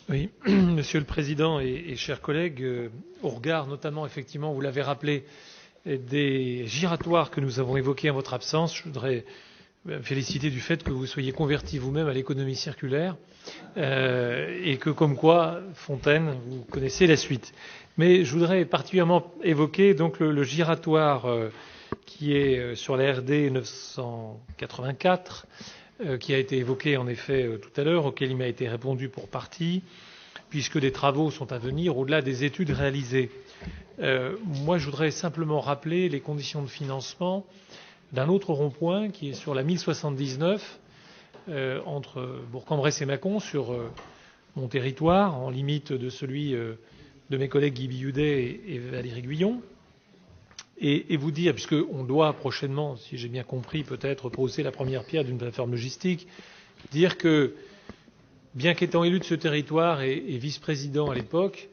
Oui, Monsieur le Président et chers collègues, au regard notamment, effectivement, vous l'avez rappelé, des giratoires que nous avons évoqués en votre absence, je voudrais me féliciter du fait que vous soyez converti vous-même à l'économie circulaire et que, comme quoi, Fontaine, vous connaissez la suite. Mais je voudrais particulièrement évoquer donc le giratoire qui est sur la RD 984, qui a été évoqué en effet tout à l'heure, auquel il m'a été répondu pour partie, puisque des travaux sont à venir au-delà des études réalisées. Moi, je voudrais simplement rappeler les conditions de financement d'un autre rond-point qui est sur la 1079 entre Bourg-en-Bresse et Mâcon, sur mon territoire, en limite de celui de mes collègues Guy Bihudet et Valérie Guyon. Et vous dire, puisqu'on doit prochainement, si j'ai bien compris, peut-être poser la première pierre d'une plateforme logistique, dire que, bien qu'étant élu de ce territoire et vice-président à l'époque,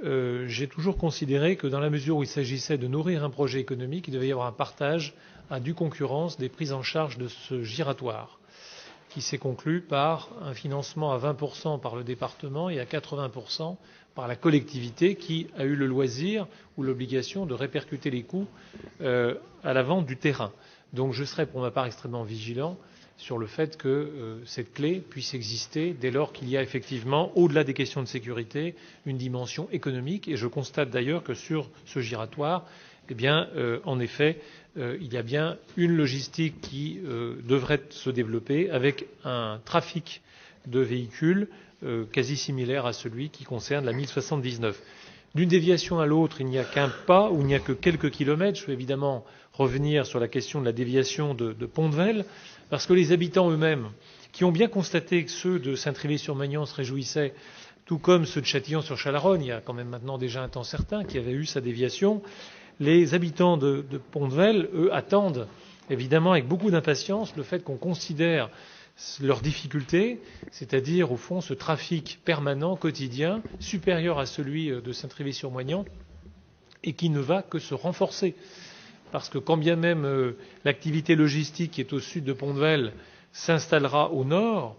j'ai toujours considéré que dans la mesure où il s'agissait de nourrir un projet économique, il devait y avoir un partage à due concurrence des prises en charge de ce giratoire, qui s'est conclu par un financement à 20% par le département et à 80% par la collectivité, qui a eu le loisir ou l'obligation de répercuter les coûts à la vente du terrain. Donc je serai pour ma part extrêmement vigilant sur le fait que cette clé puisse exister dès lors qu'il y a effectivement, au-delà des questions de sécurité, une dimension économique. Et je constate d'ailleurs que sur ce giratoire, eh bien, en effet, il y a bien une logistique qui devrait se développer avec un trafic de véhicules quasi similaire à celui qui concerne la 1079. D'une déviation à l'autre, il n'y a qu'un pas ou il n'y a que quelques kilomètres. Je vais évidemment revenir sur la question de la déviation de Pont-de-Vel, parce que les habitants eux-mêmes, qui ont bien constaté que ceux de Saint-Trivier-sur-Magnan se réjouissaient, tout comme ceux de Châtillon-sur-Chalaronne, il y a quand même maintenant déjà un temps certain, qui avait eu sa déviation, les habitants de Pont-de-Vel, eux, attendent évidemment avec beaucoup d'impatience le fait qu'on considère leurs difficultés, c'est-à-dire au fond ce trafic permanent, quotidien, supérieur à celui de Saint-Trivier-sur-Magnan, et qui ne va que se renforcer. Parce que quand bien même l'activité logistique qui est au sud de Pont-de-Vel s'installera au nord,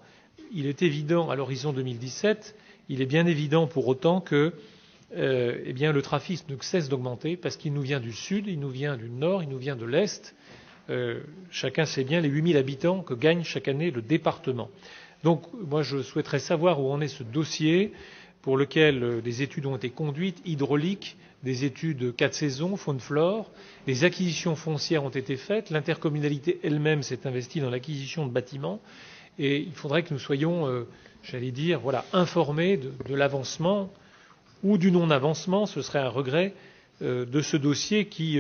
il est évident à l'horizon 2017, il est bien évident pour autant que eh bien, le trafic ne cesse d'augmenter parce qu'il nous vient du sud, il nous vient du nord, il nous vient de l'est. Chacun sait bien les 8000 habitants que gagne chaque année le département. Donc moi je souhaiterais savoir où en est ce dossier pour lequel des études ont été conduites, hydrauliques, des études 4 saisons, faune-flore, les acquisitions foncières ont été faites, l'intercommunalité elle-même s'est investie dans l'acquisition de bâtiments et il faudrait que nous soyons, j'allais dire, voilà, informés de l'avancement ou du non-avancement, ce serait un regret, de ce dossier qui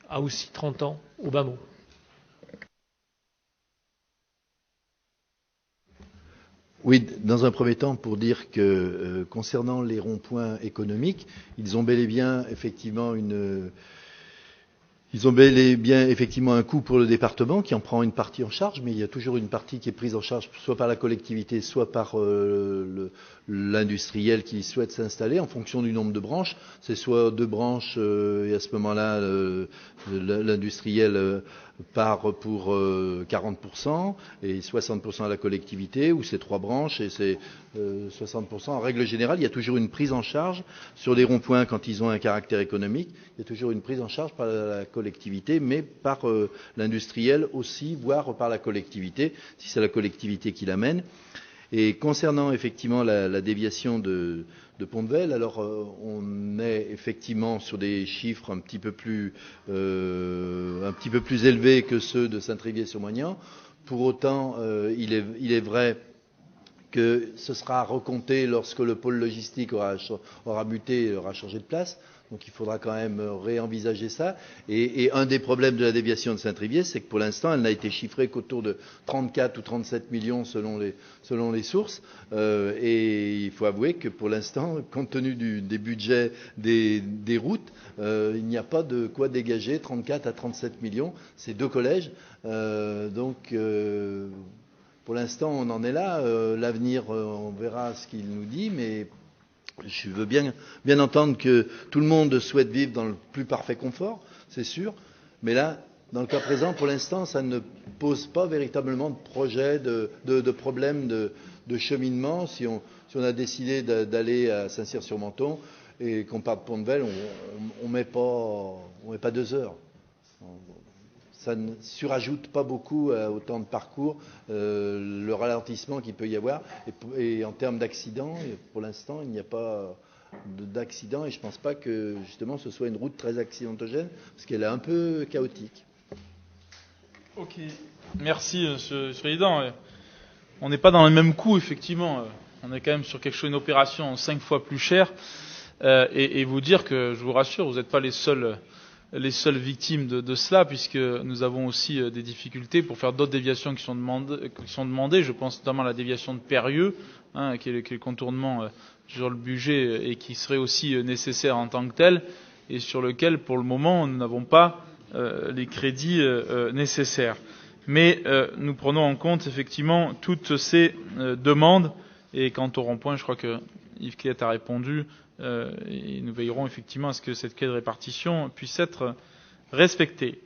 a aussi 30 ans au bas mot. Oui, dans un premier temps, pour dire que concernant les ronds-points économiques, ils ont bel et bien effectivement un coût pour le département qui en prend une partie en charge, mais il y a toujours une partie qui est prise en charge soit par la collectivité, soit par l'industriel qui souhaite s'installer en fonction du nombre de branches. C'est soit 2 branches et à ce moment-là, l'industriel part pour 40% et 60% à la collectivité, ou c'est 3 branches et c'est 60%. En règle générale, il y a toujours une prise en charge sur les ronds-points quand ils ont un caractère économique. Il y a toujours une prise en charge par la collectivité, mais par l'industriel aussi, voire par la collectivité, si c'est la collectivité qui l'amène. Et concernant effectivement la déviation de Pont-de-Vel, alors on est effectivement sur des chiffres un petit peu plus élevés que ceux de Saint-Trivier-sur-Magnan. Pour autant, il est vrai que ce sera recompté lorsque le pôle logistique aura muté et aura changé de place. Donc il faudra quand même réenvisager ça. Et un des problèmes de la déviation de Saint-Trivier, c'est que pour l'instant, elle n'a été chiffrée qu'autour de 34 ou 37 millions selon les sources. Et il faut avouer que pour l'instant, compte tenu des budgets des routes, il n'y a pas de quoi dégager 34 à 37 millions. C'est 2 collèges. Pour l'instant, on en est là. L'avenir, on verra ce qu'il nous dit, mais je veux bien entendre que tout le monde souhaite vivre dans le plus parfait confort, c'est sûr. Mais là, Dans le cas présent, pour l'instant, ça ne pose pas véritablement de projet, de problème de cheminement. Si on a décidé d'aller à Saint-Cyr-sur-Menthon et qu'on part de Pont-de-Vel, on met pas 2 heures. Ça ne surajoute pas beaucoup au temps de parcours, le ralentissement qu'il peut y avoir. Et en termes d'accidents, pour l'instant, il n'y a pas d'accident et je ne pense pas que justement ce soit une route très accidentogène parce qu'elle est un peu chaotique. Ok, merci Monsieur le Président. On n'est pas dans le même coup, effectivement. On est quand même sur quelque chose, une opération 5 fois plus chère. Et vous dire que, je vous rassure, vous n'êtes pas les seules victimes de cela, puisque nous avons aussi des difficultés pour faire d'autres déviations qui sont demandées. Je pense notamment à la déviation de Périeux, qui est le contournement sur le budget et qui serait aussi nécessaire en tant que tel, et sur lequel, pour le moment, nous n'avons pas les crédits nécessaires. Mais nous prenons en compte effectivement toutes ces demandes, et quant au rond-point, je crois que Yves Cléette a répondu, et nous veillerons effectivement à ce que cette clé de répartition puisse être respectée.